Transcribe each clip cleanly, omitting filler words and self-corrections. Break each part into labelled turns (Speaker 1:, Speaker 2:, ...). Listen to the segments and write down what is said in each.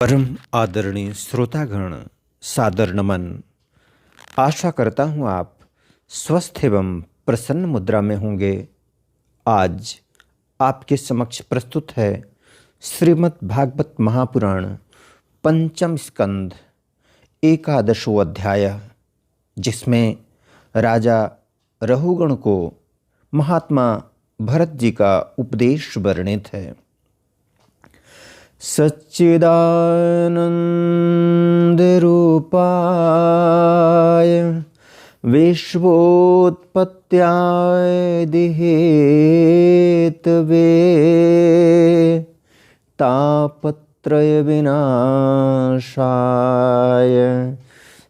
Speaker 1: परम आदरणीय श्रोतागण, सादर नमन। आशा करता हूँ आप स्वस्थ एवं प्रसन्न मुद्रा में होंगे। आज आपके समक्ष प्रस्तुत है श्रीमद् भागवत महापुराण पंचम स्कंद एकादशों अध्याय, जिसमें राजा रहुगण को महात्मा भरत जी का उपदेश वर्णित है। सच्चिदानंद रूपाय विश्वोत्पत्त्यादिहेतवे तापत्रय विनाशाय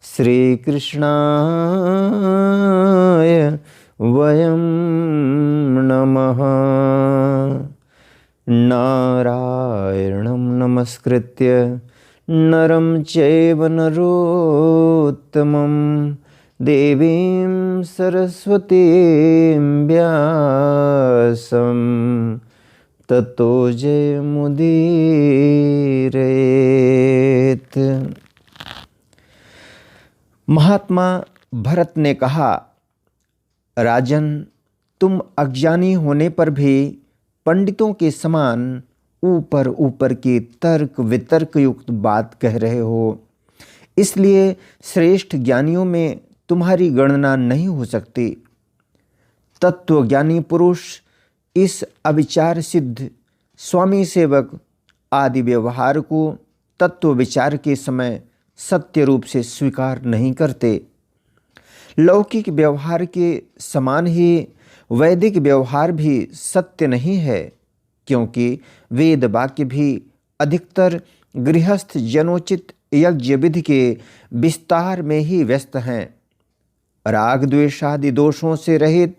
Speaker 1: श्रीकृष्णाय वयं नमः। नारायणं नमस्कृत्य नरं चैव नरोत्तमं देवीं सरस्वतीं व्यासं ततो जयमुदीरयेत्। महात्मा भरत ने कहा, राजन, तुम अज्ञानी होने पर भी पंडितों के समान ऊपर ऊपर की तर्क वितर्क युक्त बात कह रहे हो, इसलिए श्रेष्ठ ज्ञानियों में तुम्हारी गणना नहीं हो सकती। तत्वज्ञानी पुरुष इस अविचार सिद्ध स्वामी सेवक आदि व्यवहार को तत्व विचार के समय सत्य रूप से स्वीकार नहीं करते। लौकिक व्यवहार के समान ही वैदिक व्यवहार भी सत्य नहीं है, क्योंकि वेद वाक्य भी अधिकतर गृहस्थ जनोचित यज्ञ विधि के विस्तार में ही व्यस्त हैं। राग द्वेष आदि दोषों से रहित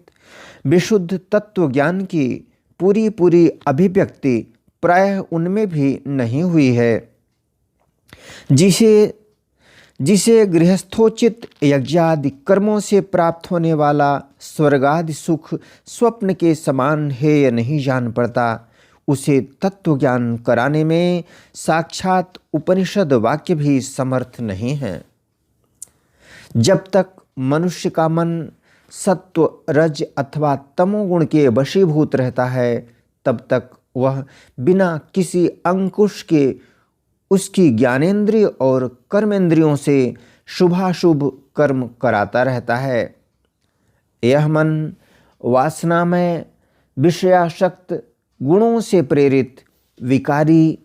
Speaker 1: विशुद्ध तत्व ज्ञान की पूरी अभिव्यक्ति प्रायः उनमें भी नहीं हुई है। जिसे गृहस्थोचित यज्ञादि कर्मों से प्राप्त होने वाला स्वर्गादि सुख स्वप्न के समान हेय नहीं जान पड़ता, उसे तत्व ज्ञान कराने में साक्षात उपनिषद वाक्य भी समर्थ नहीं है। जब तक मनुष्य का मन सत्व रज अथवा तमोगुण के वशीभूत रहता है, तब तक वह बिना किसी अंकुश के उसकी ज्ञानेंद्रिय और कर्मेंद्रियों से शुभाशुभ कर्म कराता रहता है। यह मन वासनामय विषयासक्त गुणों से प्रेरित विकारी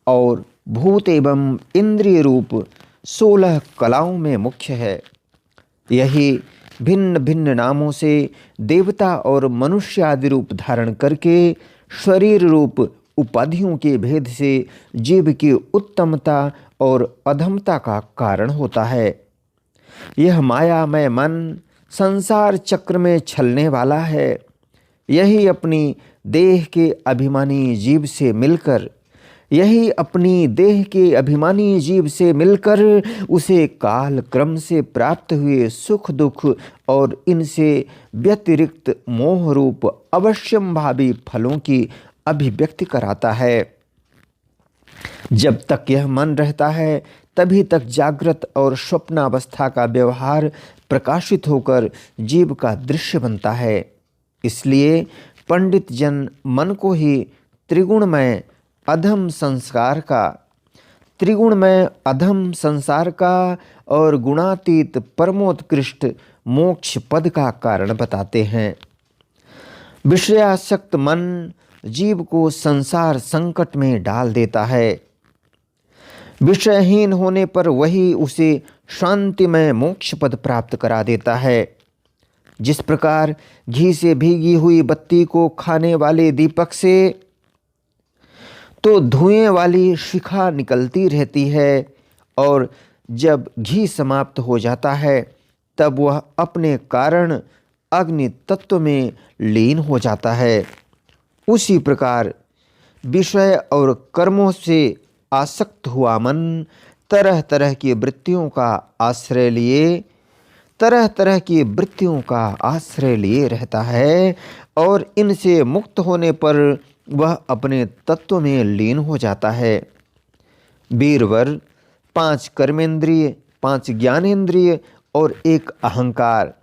Speaker 1: और भूत एवं इंद्रिय रूप 16 कलाओं में मुख्य है। यही भिन्न भिन्न नामों से देवता और मनुष्य आदि रूप धारण करके शरीर रूप उपाधियों के भेद से जीव की उत्तमता और अधमता का कारण होता है। यह मायामय मन संसार चक्र में छलने वाला है। यही अपनी देह के अभिमानी जीव से मिलकर उसे काल क्रम से प्राप्त हुए सुख दुख और इनसे व्यतिरिक्त मोह रूप अवश्यंभावी फलों की अभिव्यक्ति कराता है। जब तक यह मन रहता है, तभी तक जागृत और स्वप्नावस्था का व्यवहार प्रकाशित होकर जीव का दृश्य बनता है। इसलिए पंडित जन मन को ही त्रिगुणमय अधम संसार का और गुणातीत परमोत्कृष्ट मोक्ष पद का कारण बताते हैं। विषयासक्त मन जीव को संसार संकट में डाल देता है। विषयहीन होने पर वही उसे शांतिमय मोक्ष पद प्राप्त करा देता है। जिस प्रकार घी से भीगी हुई बत्ती को खाने वाले दीपक से तो धुएं वाली शिखा निकलती रहती है, और जब घी समाप्त हो जाता है तब वह अपने कारण अग्नि तत्व में लीन हो जाता है। उसी प्रकार विषय और कर्मों से आसक्त हुआ मन तरह तरह की वृत्तियों का आश्रय लिए रहता है, और इनसे मुक्त होने पर वह अपने तत्व में लीन हो जाता है। वीरवर, 5 कर्मेंद्रिय, 5 ज्ञानेंद्रिय और 1 अहंकार।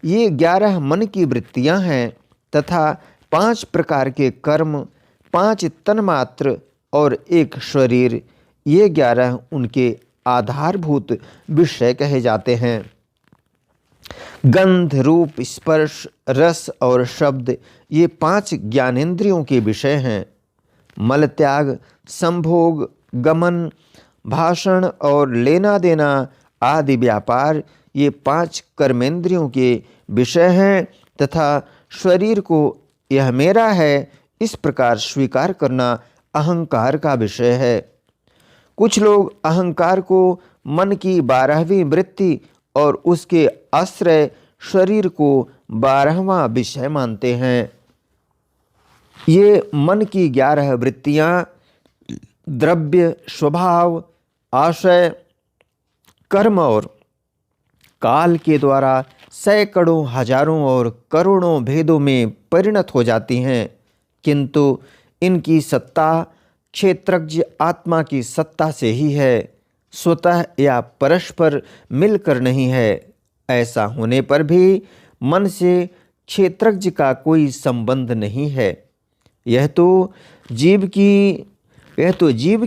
Speaker 1: ये 11 मन की वृत्तियां हैं तथा 5 प्रकार के कर्म, 5 तन्मात्र और 1 शरीर, ये 11 उनके आधारभूत विषय कहे जाते हैं। गंध, रूप, स्पर्श, रस और शब्द, ये 5 ज्ञानेंद्रियों के विषय हैं। मल त्याग, संभोग, गमन, भाषण और लेना देना आदि व्यापार, ये 5 कर्मेंद्रियों के विषय हैं तथा शरीर को यह मेरा है इस प्रकार स्वीकार करना अहंकार का विषय है। कुछ लोग अहंकार को मन की 12वीं वृत्ति और उसके आश्रय शरीर को 12वां विषय मानते हैं। ये मन की 11 वृत्तियां द्रव्य, स्वभाव, आशय, कर्म और काल के द्वारा सैकड़ों, हजारों और करोड़ों भेदों में परिणत हो जाती हैं, किंतु इनकी सत्ता क्षेत्रज्ञ आत्मा की सत्ता से ही है, स्वतः या परस्पर मिलकर नहीं है। ऐसा होने पर भी मन से क्षेत्रज्ञ का कोई संबंध नहीं है। यह तो जीव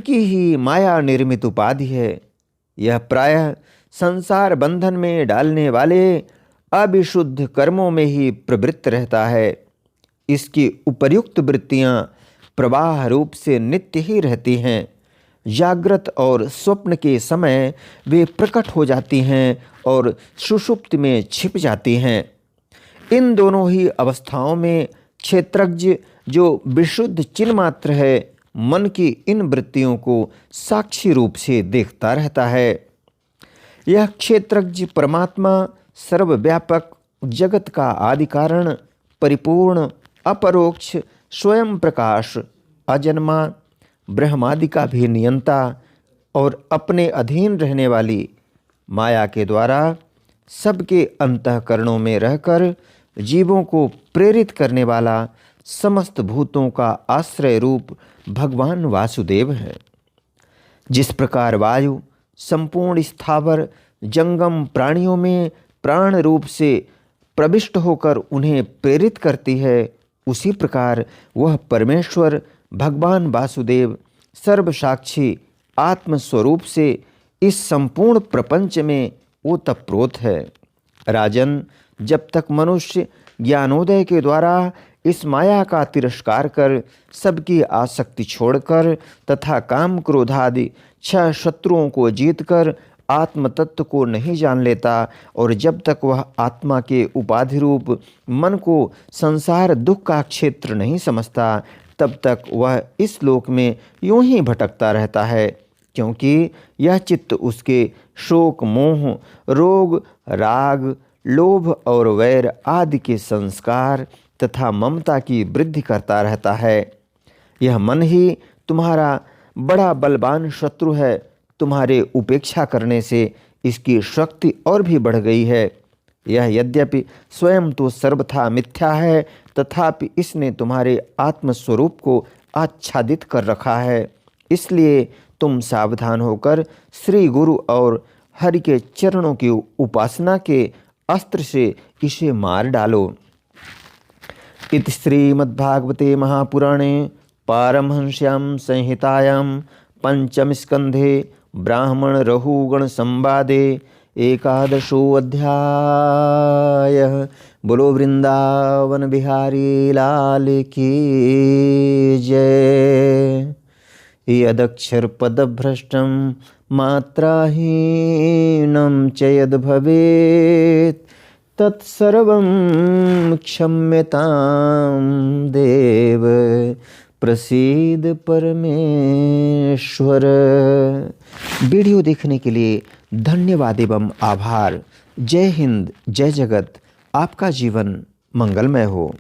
Speaker 1: की ही माया निर्मित उपाधि है। यह प्रायः संसार बंधन में डालने वाले अविशुद्ध कर्मों में ही प्रवृत्त रहता है। इसकी उपर्युक्त वृत्तियां प्रवाह रूप से नित्य ही रहती हैं। जागृत और स्वप्न के समय वे प्रकट हो जाती हैं और सुषुप्ति में छिप जाती हैं। इन दोनों ही अवस्थाओं में क्षेत्रज्ञ जो विशुद्ध चिन्मात्र है, मन की इन वृत्तियों को साक्षी रूप से देखता रहता है। यह क्षेत्रज्ञ परमात्मा सर्वव्यापक, जगत का आदि कारण, परिपूर्ण, अपरोक्ष, स्वयं प्रकाश, अजन्मा, ब्रह्मादि का भी नियंता और अपने अधीन रहने वाली माया के द्वारा सबके अंतःकरणों में रहकर जीवों को प्रेरित करने वाला समस्त भूतों का आश्रय रूप भगवान वासुदेव है। जिस प्रकार वायु संपूर्ण स्थावर जंगम प्राणियों में प्राण रूप से प्रविष्ट होकर उन्हें प्रेरित करती है, उसी प्रकार वह परमेश्वर भगवान वासुदेव सर्वसाक्षी आत्मस्वरूप से इस संपूर्ण प्रपंच में ओतप्रोत है। राजन, जब तक मनुष्य ज्ञानोदय के द्वारा इस माया का तिरस्कार कर सबकी आसक्ति छोड़कर तथा काम क्रोधादि 6 शत्रुओं को जीतकर आत्म तत्व को नहीं जान लेता और जब तक वह आत्मा के उपाधि रूप मन को संसार दुख का क्षेत्र नहीं समझता, तब तक वह इस लोक में यूं ही भटकता रहता है, क्योंकि यह चित्त उसके शोक, मोह, रोग, राग, लोभ और वैर आदि के संस्कार तथा ममता की वृद्धि करता रहता है। यह मन ही तुम्हारा बड़ा बलवान शत्रु है। तुम्हारे उपेक्षा करने से इसकी शक्ति और भी बढ़ गई है। यह यद्यपि स्वयं तो सर्वथा मिथ्या है, तथापि इसने तुम्हारे आत्मस्वरूप को आच्छादित कर रखा है। इसलिए तुम सावधान होकर श्री गुरु और हरि के चरणों की उपासना के अस्त्र से इसे मार डालो। इति श्रीमद्भागवते महापुराणे पारमहंस्यां संहितायां पंचम स्कंधे ब्राह्मण रहुगण संवादे 11वां अध्याय। बोलो वृंदावन बिहारी लाल की जय। यदक्षर पदभ्रष्टं मात्राहीनं च यद् भवेत् तत्सर्वं क्षम्यतां देव प्रसीद परमेश्वर। वीडियो देखने के लिए धन्यवाद एवं आभार। जय हिंद, जय जगत। आपका जीवन मंगलमय हो।